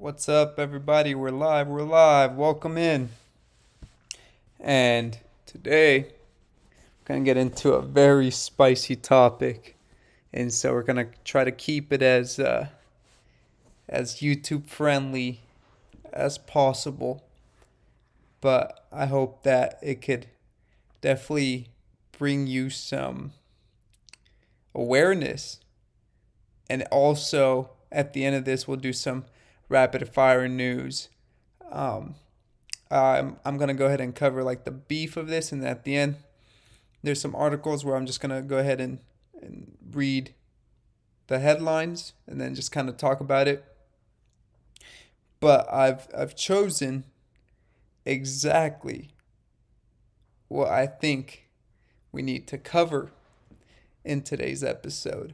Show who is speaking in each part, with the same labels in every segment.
Speaker 1: What's up, everybody? We're live. We're live. Welcome in. And today, we're going to get into a very spicy topic. And so we're going to try to keep it as YouTube friendly as possible. But I hope that it could definitely bring you some awareness. And also, at the end of this, we'll do some rapid fire news. Um, I'm gonna go ahead and cover like the beef of this, and at the end, there's some articles where I'm just gonna go ahead and read the headlines and then just kind of talk about it. But I've chosen exactly what I think we need to cover in today's episode.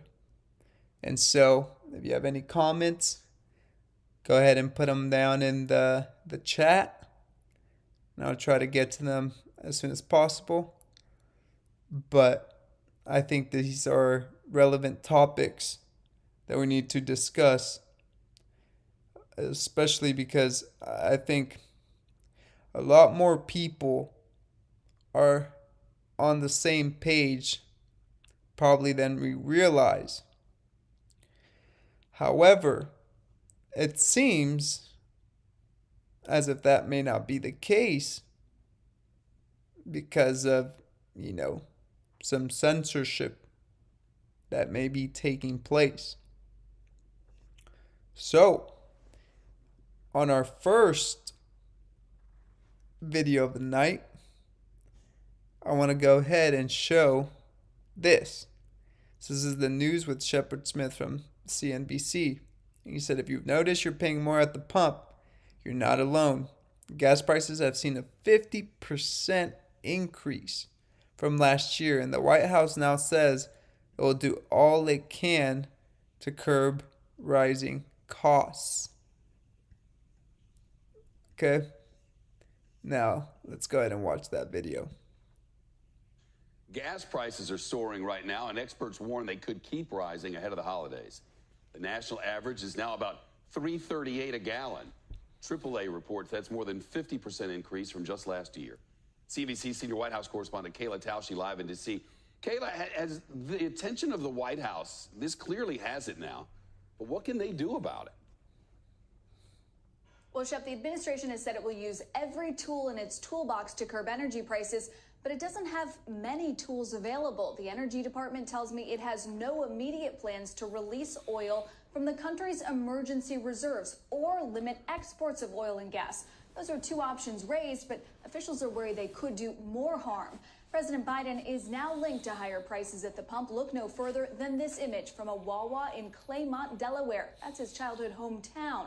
Speaker 1: And so, if you have any comments, go ahead and put them down in the chat, and I'll try to get to them as soon as possible. But I think these are relevant topics that we need to discuss, especially because I think a lot more people are on the same page probably than we realize. However, it seems as if that may not be the case because of, some censorship that may be taking place. So, on our first video of the night, I want to go ahead and show this. So this is the news with Shepard Smith from CNBC. He said, if you've noticed you're paying more at the pump, you're not alone. Gas prices have seen a 50% increase from last year, and the White House now says it will do all it can to curb rising costs. Okay? Now, let's go ahead and watch that video.
Speaker 2: Gas prices are soaring right now, and experts warn they could keep rising ahead of the holidays. The national average is now about $3.38 a gallon. AAA reports that's more than 50% increase from just last year. CNBC senior White House correspondent Kayla Tausche live in D.C. Kayla, has the attention of the White House, this clearly has it now, but what can they do about it?
Speaker 3: Well, Shep, the administration has said it will use every tool in its toolbox to curb energy prices, but it doesn't have many tools available. The Energy Department tells me it has no immediate plans to release oil from the country's emergency reserves or limit exports of oil and gas. Those are two options raised, but officials are worried they could do more harm. President Biden is now linked to higher prices at the pump. Look no further than this image from a Wawa in Claymont, Delaware. That's his childhood hometown.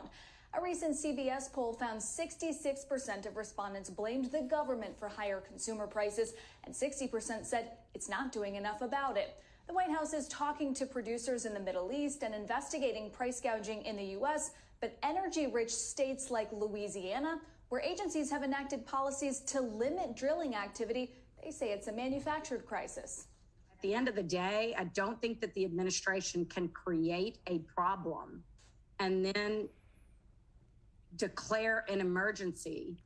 Speaker 3: A recent CBS poll found 66% of respondents blamed the government for higher consumer prices, and 60% said it's not doing enough about it. The White House is talking to producers in the Middle East and investigating price gouging in the U.S., but energy-rich states like Louisiana, where agencies have enacted policies to limit drilling activity, they say it's a manufactured crisis.
Speaker 4: At the end of the day, I don't think that the administration can create a problem and then declare an emergency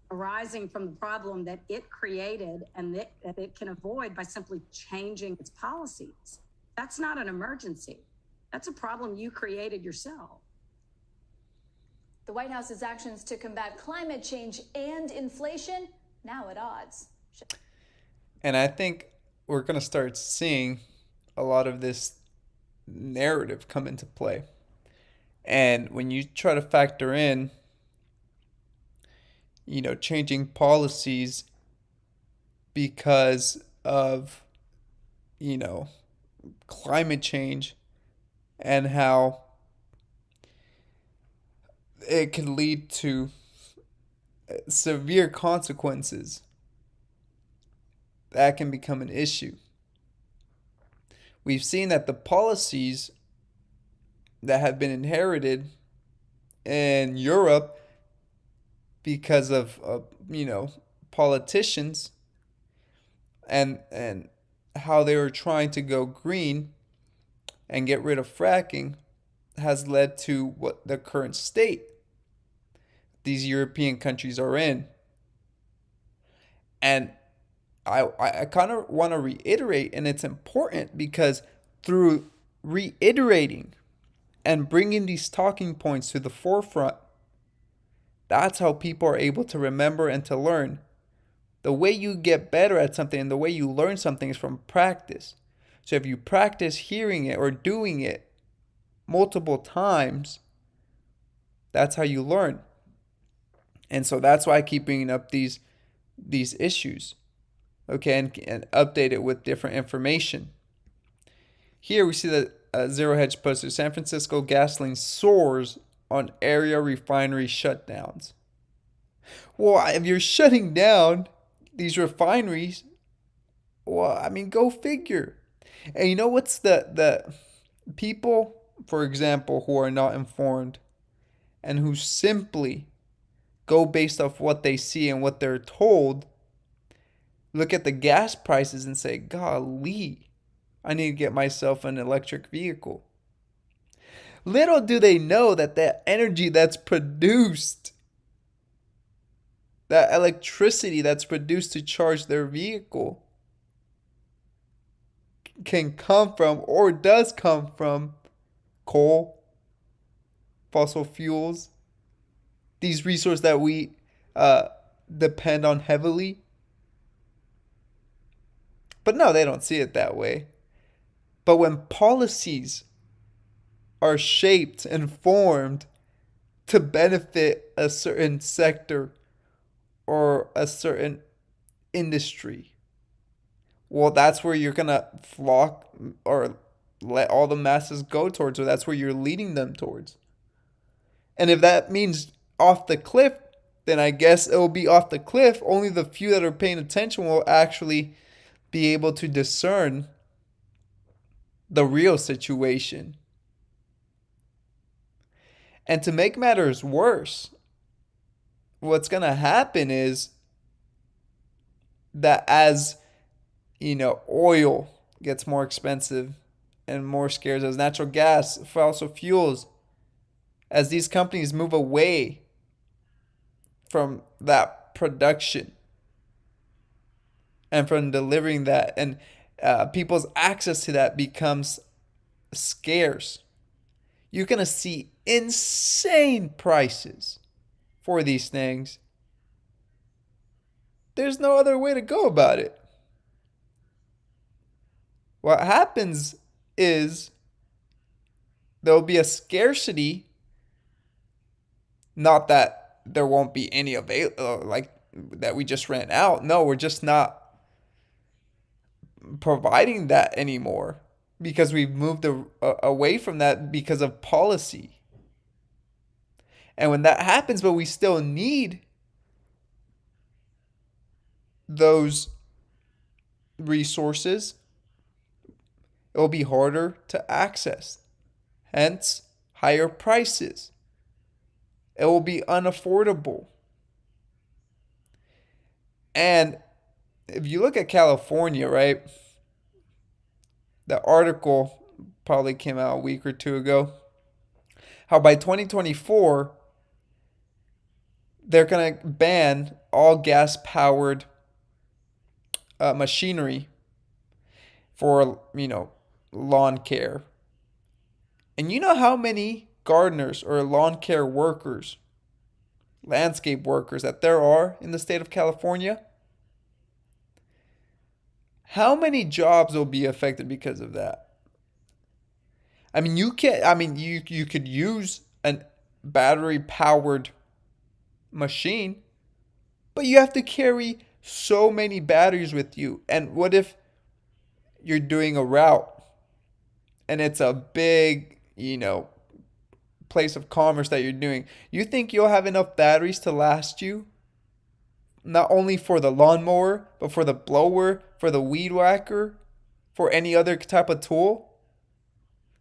Speaker 4: arising from the problem that it created and that it can avoid by simply changing its policies. That's not an emergency. That's a problem you created yourself.
Speaker 3: The White House's actions to combat climate change and inflation now at odds.
Speaker 1: And I think we're going to start seeing a lot of this narrative come into play. And when you try to factor in, changing policies because of, climate change and how it can lead to severe consequences, that can become an issue. We've seen that the policies that have been inherited in Europe because of politicians and how they were trying to go green and get rid of fracking has led to what the current state these European countries are in. And I kind of want to reiterate, and it's important because through reiterating and bringing these talking points to the forefront, that's how people are able to remember and to learn. The way you get better at something and the way you learn something is from practice. So if you practice hearing it or doing it multiple times, that's how you learn. And so that's why I keep bringing up these issues, okay, and update it with different information. Here we see that Zero Hedge posted San Francisco gasoline soars on area refinery shutdowns. Well, if you're shutting down these refineries, well, I mean, go figure. And you know what's the people, for example, who are not informed and who simply go based off what they see and what they're told, look at the gas prices and say, golly, I need to get myself an electric vehicle. Little do they know that that energy that's produced, that electricity that's produced to charge their vehicle, can come from or does come from coal, fossil fuels, these resources that we depend on heavily. But no, they don't see it that way. But when policies are shaped and formed to benefit a certain sector or a certain industry, well, that's where you're going to flock or let all the masses go towards, or that's where you're leading them towards. And if that means off the cliff, then I guess it will be off the cliff. Only the few that are paying attention will actually be able to discern the real situation. And to make matters worse, what's going to happen is that as, oil gets more expensive and more scarce, as natural gas, fossil fuels, as these companies move away from that production and from delivering that, and people's access to that becomes scarce, you're going to see insane prices for these things. There's no other way to go about it. What happens is there'll be a scarcity, not that there won't be any like that we just ran out. No, we're just not providing that anymore because we've moved away from that because of policy. And when that happens, but we still need those resources, it will be harder to access. Hence, higher prices. It will be unaffordable. And if you look at California, right? The article probably came out a week or two ago. How by 2024, they're going to ban all gas-powered machinery for, lawn care. And you know how many gardeners or lawn care workers, landscape workers that there are in the state of California? How many jobs will be affected because of that? I mean, you could use a battery powered machine, but you have to carry so many batteries with you. And what if you're doing a route and it's a big, place of commerce that you're doing? You think you'll have enough batteries to last you? Not only for the lawnmower, but for the blower, for the weed whacker, for any other type of tool?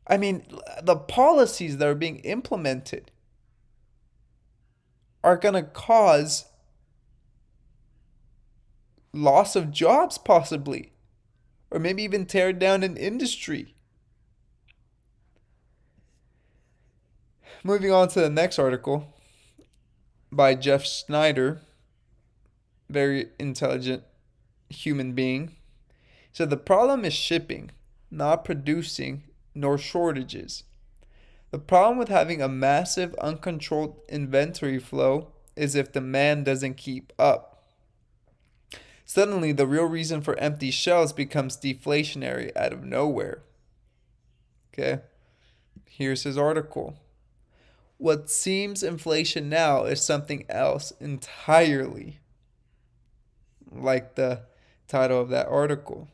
Speaker 1: I mean, the policies that are being implemented are going to cause loss of jobs possibly, or maybe even tear down an industry. Moving on to the next article. by Jeff Snyder, very intelligent human being. So the problem is shipping, not producing, nor shortages. The problem with having a massive uncontrolled inventory flow is if demand doesn't keep up. Suddenly, the real reason for empty shelves becomes deflationary out of nowhere. Okay, here's his article. What seems inflation now is something else entirely, like the title of that article.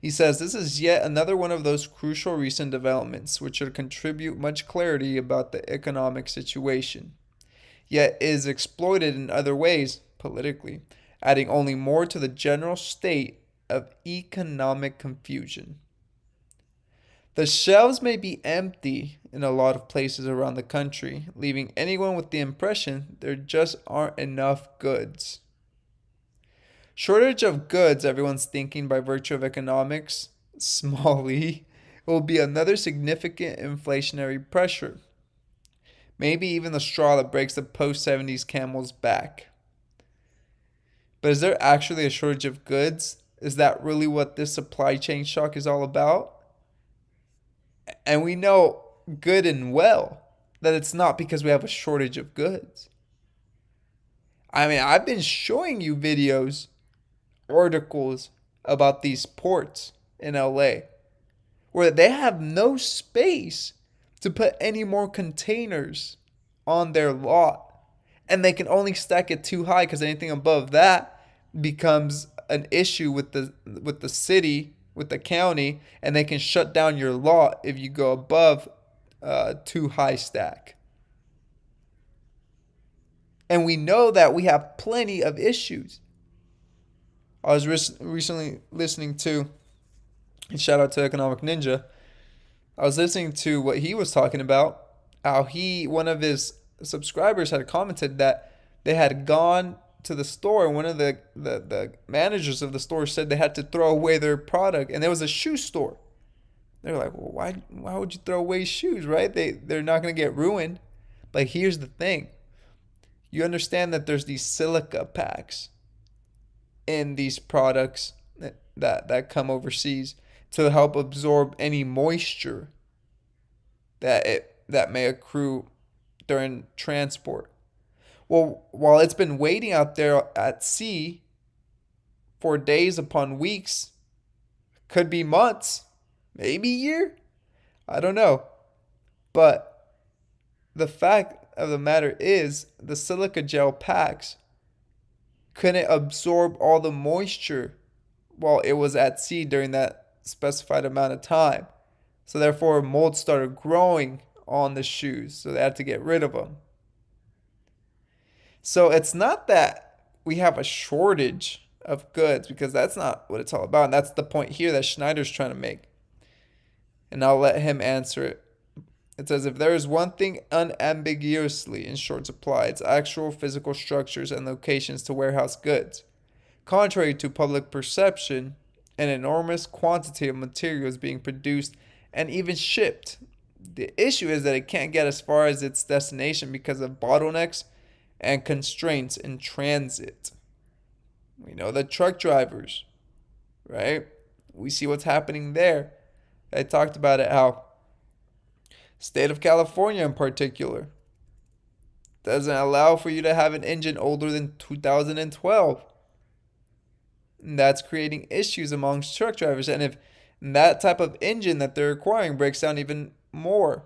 Speaker 1: He says this is yet another one of those crucial recent developments which should contribute much clarity about the economic situation, yet is exploited in other ways, politically, adding only more to the general state of economic confusion. The shelves may be empty in a lot of places around the country, leaving anyone with the impression there just aren't enough goods. Shortage of goods, everyone's thinking by virtue of economics, small e, will be another significant inflationary pressure. Maybe even the straw that breaks the post 70s camel's back. But is there actually a shortage of goods? Is that really what this supply chain shock is all about? And we know good and well that it's not because we have a shortage of goods. I mean, I've been showing you videos, articles about these ports in LA where they have no space to put any more containers on their lot. And they can only stack it too high because anything above that becomes an issue with the city, with the county, and they can shut down your lot if you go above too high stack. And we know that we have plenty of issues. I was recently listening to, and shout out to Economic Ninja, I was listening to what he was talking about, how one of his subscribers had commented that they had gone to the store, and one of the managers of the store said they had to throw away their product, and there was a shoe store. They're like, well, why would you throw away shoes, right? They're not going to get ruined. But here's the thing. You understand that there's these silica packs in these products that come overseas to help absorb any moisture that may accrue during transport. Well, while it's been waiting out there at sea for days upon weeks, could be months, maybe a year, I don't know. But the fact of the matter is the silica gel packs couldn't absorb all the moisture while it was at sea during that specified amount of time. So therefore mold started growing on the shoes, so they had to get rid of them. So it's not that we have a shortage of goods, because that's not what it's all about. And that's the point here that Schneider's trying to make. And I'll let him answer it. It says, if there is one thing unambiguously in short supply, it's actual physical structures and locations to warehouse goods. Contrary to public perception, an enormous quantity of material is being produced and even shipped. The issue is that it can't get as far as its destination because of bottlenecks and constraints in transit. We know the truck drivers, right? We see what's happening there. I talked about it, how state of California in particular doesn't allow for you to have an engine older than 2012. And that's creating issues amongst truck drivers. And if that type of engine that they're requiring breaks down even more.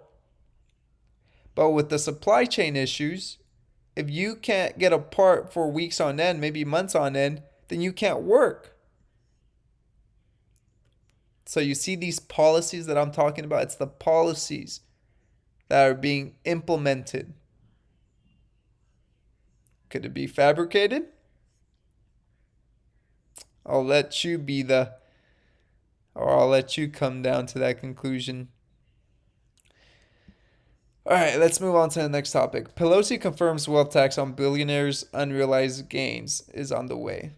Speaker 1: But with the supply chain issues, if you can't get a part for weeks on end, maybe months on end, then you can't work. So you see these policies that I'm talking about? It's the policies that are being implemented. Could it be fabricated? I'll let you come down to that conclusion. All right, let's move on to the next topic. Pelosi confirms wealth tax on billionaires' unrealized gains is on the way.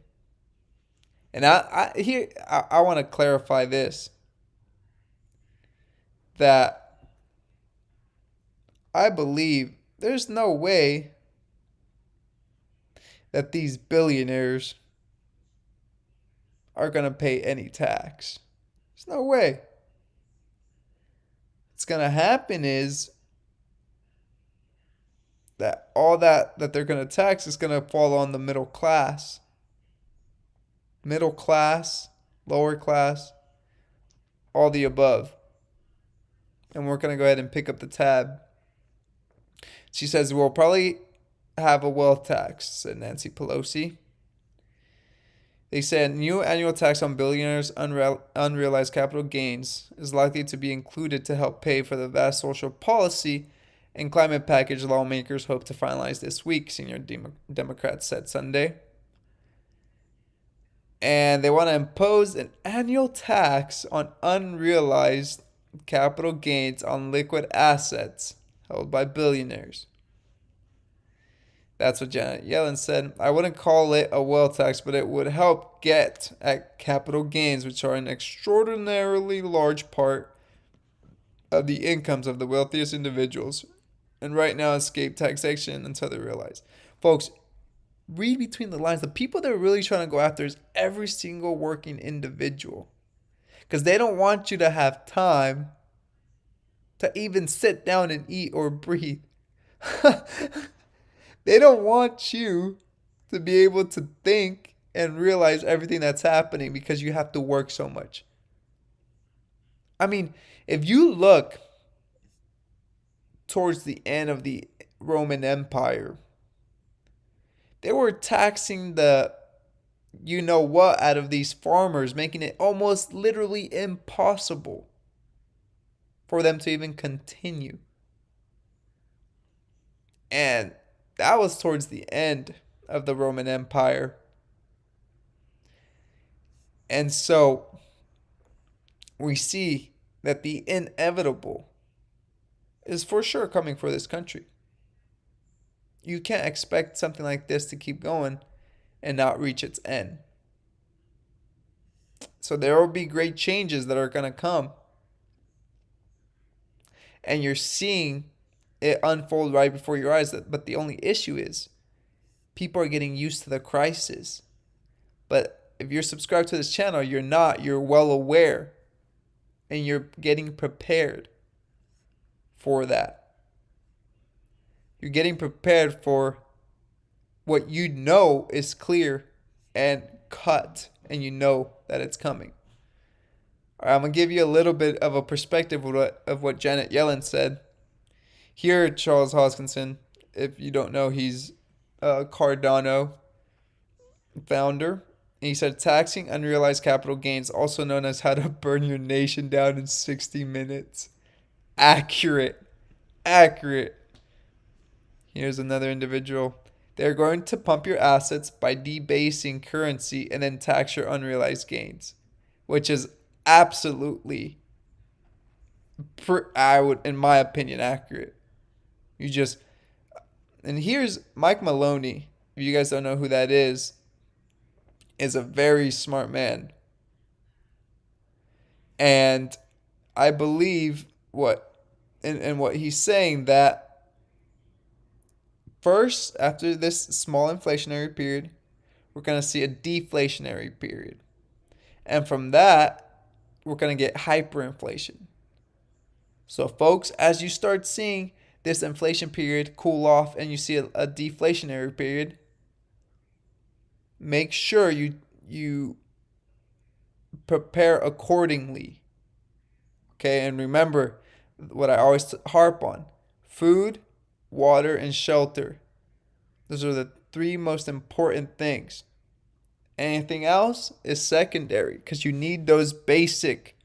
Speaker 1: And I want to clarify this, that I believe there's no way that these billionaires are going to pay any tax. There's no way. What's going to happen is that all that they're going to tax is going to fall on the middle class. Middle class, lower class, all the above. And we're going to go ahead and pick up the tab. She says, we'll probably have a wealth tax, said Nancy Pelosi. They said new annual tax on billionaires' unrealized capital gains is likely to be included to help pay for the vast social policy and climate package lawmakers hope to finalize this week, senior Democrats said Sunday. And they want to impose an annual tax on unrealized capital gains on liquid assets held by billionaires. That's what Janet Yellen said. I wouldn't call it a wealth tax, but it would help get at capital gains, which are an extraordinarily large part of the incomes of the wealthiest individuals, and right now escape taxation until they realize. Folks, read between the lines. The people they're really trying to go after is every single working individual, because they don't want you to have time to even sit down and eat or breathe. They don't want you to be able to think and realize everything that's happening because you have to work so much. I mean, if you look towards the end of the Roman Empire, they were taxing the you know what out of these farmers, making it almost literally impossible for them to even continue. And that was towards the end of the Roman Empire. And so we see that the inevitable is for sure coming for this country. You can't expect something like this to keep going and not reach its end. So there will be great changes that are going to come. And you're seeing it unfold right before your eyes. But the only issue is people are getting used to the crisis. But if you're subscribed to this channel, you're not. You're well aware. And you're getting prepared for that. You're getting prepared for what you know is clear and cut. And you know that it's coming. All right, I'm going to give you a little bit of a perspective of what Janet Yellen said. Here, Charles Hoskinson, if you don't know, he's a Cardano founder. And he said, taxing unrealized capital gains, also known as how to burn your nation down in 60 minutes. Accurate. Accurate. Here's another individual. They're going to pump your assets by debasing currency and then tax your unrealized gains, which is absolutely, in my opinion, accurate. And here's Mike Maloney. If you guys don't know who that is a very smart man. And I believe what he's saying, that first, after this small inflationary period, we're going to see a deflationary period. And from that, we're going to get hyperinflation. So folks, as you start seeing this inflation period cool off and you see a deflationary period, make sure you prepare accordingly. Okay, and remember what I always harp on: food, water, and shelter. Those are the three most important things. Anything else is secondary because you need those basic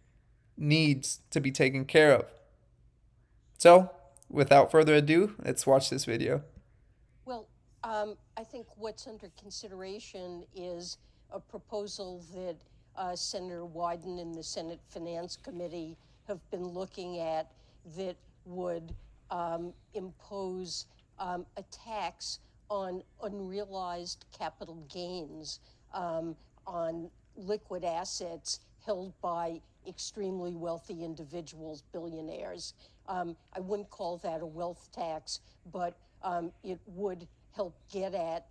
Speaker 1: needs to be taken care of. So, without further ado, let's watch this video.
Speaker 5: Well, I think what's under consideration is a proposal that Senator Wyden and the Senate Finance Committee have been looking at that would impose a tax on unrealized capital gains on liquid assets held by extremely wealthy individuals, billionaires. I wouldn't call that a wealth tax, but it would help get at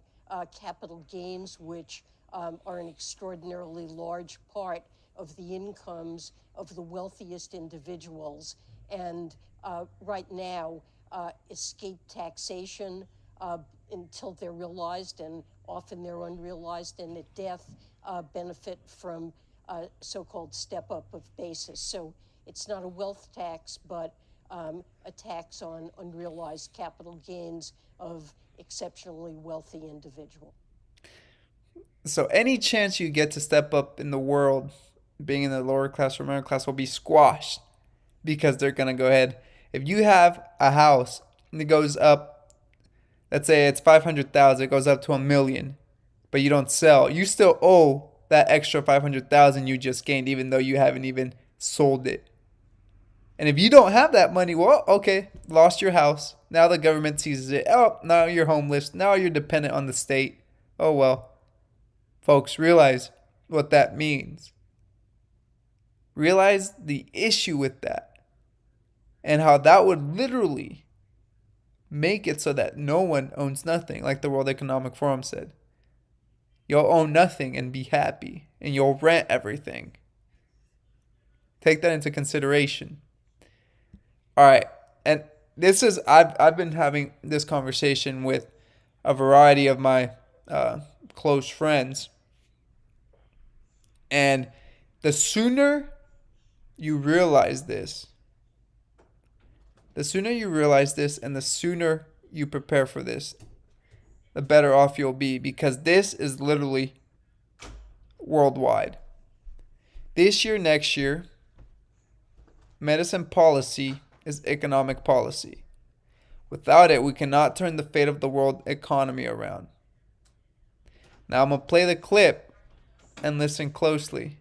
Speaker 5: capital gains, which are an extraordinarily large part of the incomes of the wealthiest individuals. And right now, escape taxation until they're realized, and often they're unrealized, and at death benefit from so-called step-up of basis. So it's not a wealth tax, but a tax on unrealized capital gains of exceptionally wealthy individuals.
Speaker 1: So any chance you get to step up in the world, being in the lower class or middle class, will be squashed because they're gonna go ahead. If you have a house and it goes up, let's say it's 500,000, it goes up to 1 million, but you don't sell, you still owe that extra 500,000 you just gained, even though you haven't even sold it. And if you don't have that money, well, okay, lost your house. Now the government seizes it. Oh, now you're homeless. Now you're dependent on the state. Oh well. Folks, realize what that means. Realize the issue with that and how that would literally make it so that no one owns nothing, like the World Economic Forum said. You'll own nothing and be happy, and you'll rent everything. Take that into consideration. All right, and this is I've been having this conversation with a variety of my close friends, and the sooner you realize this, and the sooner you prepare for this, the better off you'll be, because this is literally worldwide. This year, next year, medicine policy is economic policy. Without it, we cannot turn the fate of the world economy around. Now I'm going to play the clip and listen closely.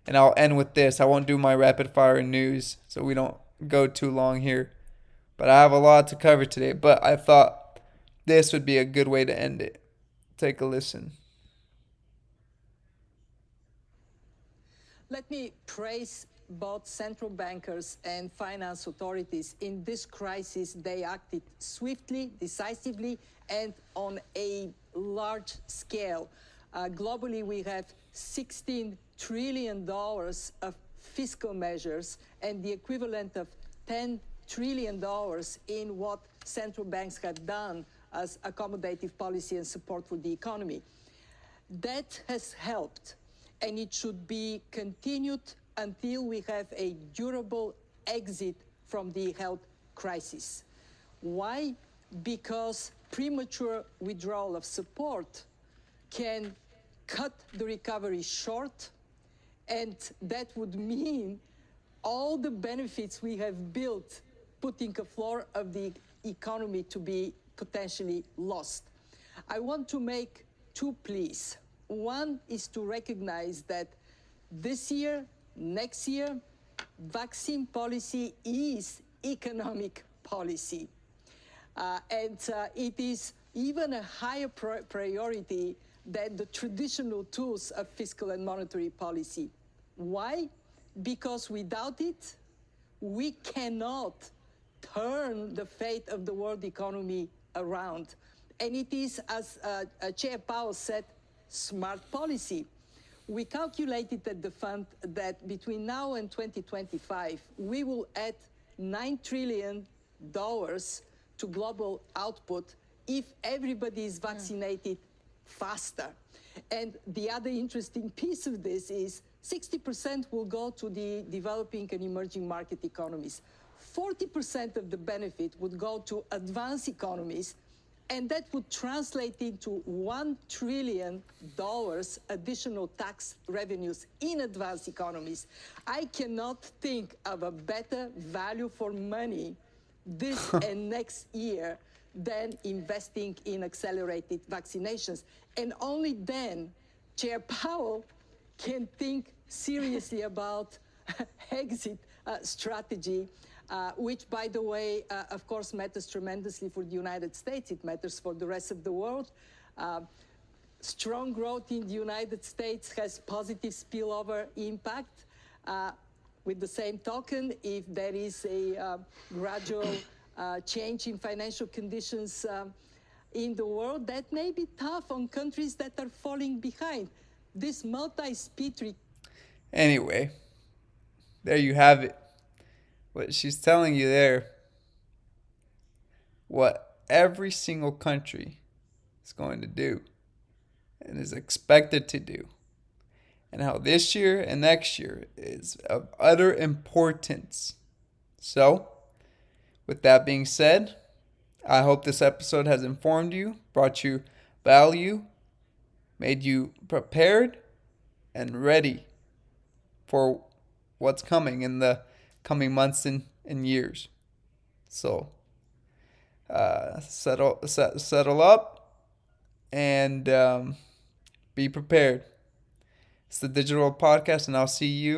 Speaker 1: And I'll end with this. I won't do my rapid fire news so we don't go too long here. But I have a lot to cover today. But I thought this would be a good way to end it. Take a listen.
Speaker 6: Let me praise both central bankers and finance authorities. In this crisis, they acted swiftly, decisively, and on a large scale. Globally, we have $16 trillion of fiscal measures and the equivalent of $10 trillion in what central banks have done as accommodative policy and support for the economy. That has helped, and it should be continued until we have a durable exit from the health crisis. Why? Because premature withdrawal of support can cut the recovery short, and that would mean all the benefits we have built, putting a floor of the economy to be potentially lost. I want to make two pleas. One is to recognize that this year, next year, vaccine policy is economic policy. And it is even a higher priority than the traditional tools of fiscal and monetary policy. Why? Because without it, we cannot turn the fate of the world economy around. And it is, as Chair Powell said, smart policy. We calculated at the fund that between now and 2025, we will add $9 trillion to global output if everybody is vaccinated faster. And the other interesting piece of this is 60% will go to the developing and emerging market economies. 40% of the benefit would go to advanced economies, and that would translate into $1 trillion additional tax revenues in advanced economies. I cannot think of a better value for money this and next year than investing in accelerated vaccinations. And only then Chair Powell can think seriously about exit strategy, which, by the way, of course, matters tremendously for the United States. It matters for the rest of the world. Strong growth in the United States has positive spillover impact. With the same token, if there is a gradual change in financial conditions in the world that may be tough on countries that are falling behind. This multi-speed.
Speaker 1: Anyway, there you have it. What she's telling you there, what every single country is going to do and is expected to do, and how this year and next year is of utter importance. So, with that being said, I hope this episode has informed you, brought you value, made you prepared and ready for what's coming in the coming months and years. So, settle up and be prepared. It's the Digital Podcast, and I'll see you